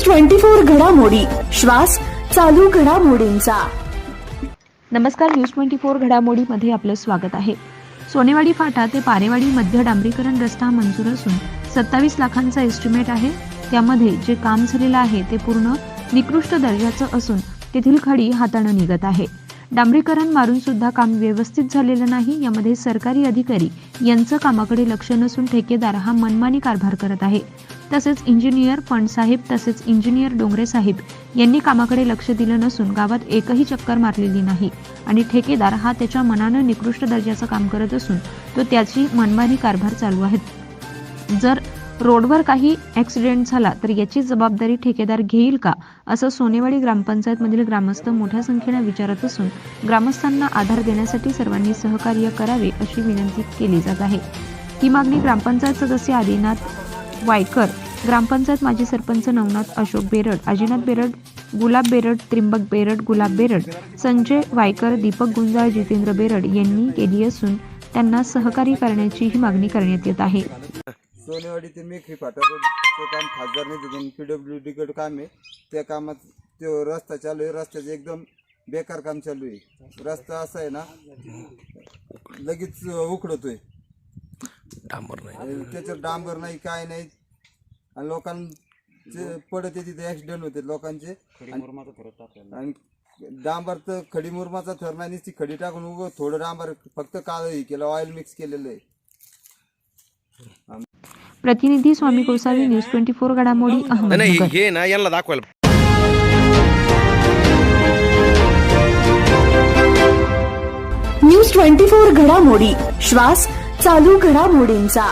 News 24 घडामोडी, श्वास चालू घडामोडींचा। नमस्कार, न्यूज 24 घडामोडीमध्ये आपलं स्वागत आहे। सोनेवाडी फाटा ते पारेवाडी मध्य डांबरीकरण रस्ता मंजूर असून 27 लाखांचा एस्टिमेट आहे। त्यामध्ये जे काम झालेलं आहे ते पूर्ण निकृष्ट दर्जाचं असून तेथील खडी हाताने निघत आहे। डांबरीकरण मारून सुद्धा काम व्यवस्थित झालेलं नाही। यामध्ये सरकारी अधिकारी यांचं कामाकडे लक्ष नसून ठेकेदार हा मनमानी कारभार करत आहे। तसेच इंजिनियर फंड साहेब तसेच इंजिनियर डोंगरे साहेब यांनी कामाकडे लक्ष दिलं नसून गावात एकही चक्कर मारलेली नाही आणि ठेकेदार हा त्याच्या मनानं निकृष्ट दर्जाचं काम करत असून तो त्याची मनमानी कारभार चालू आहे। जर रोडवर काही ॲक्सिडेंट झाला तर याची जबाबदारी ठेकेदार घेईल का, असं सोनेवाडी ग्रामपंचायतमधील ग्रामस्थ मोठ्या संख्येने विचारत असून ग्रामस्थांना आधार देण्यासाठी सर्वांनी सहकार्य करावे अशी विनंती केली जात आहे। ही मागणी ग्रामपंचायत सदस्य आदिनाथ वायकर, ग्रामपंचायत माजी सरपंच नवनाथ अशोक बेरड, अजिनाथ बेरड, गुलाब बेरड, त्रिंबक बेरड, गुलाब बेरड, संजय वायकर, दीपक गुंजाळ, जितेंद्र बेरड यांनी केली असून त्यांना सहकार्य करण्याची ही मागणी करण्यात येत आहे। सोनेवाडी मेखरी फाटा रोडचं काम खासदार निधीतून PWD कडे काम आहे। त्या कामात तो रस्ता चालू आहे। रस्त्याचं एकदम बेकार काम चालू आहे। रस्ता असा आहे ना, लगेच उखडतोय, डांबर नाही, त्याच्यावर डांबर नाही, काय नाही, आणि लोकांचे पडते तिथे ॲक्सिडेंट होते लोकांचे। आणि डांबर तर खडी मुरमाचा थर नाही, ती खडी टाकून उगं थोडं डांबर फक्त काळं हे केलं, ऑइल मिक्स केलेलं आहे। प्रतिनिधी स्वामी गोसावी, न्यूज 24 घडामोडी, अहमदनगर। हे ना यांना दाखवायला न्यूज 24 घडामोडी, श्वास चालू घडामोडींचा।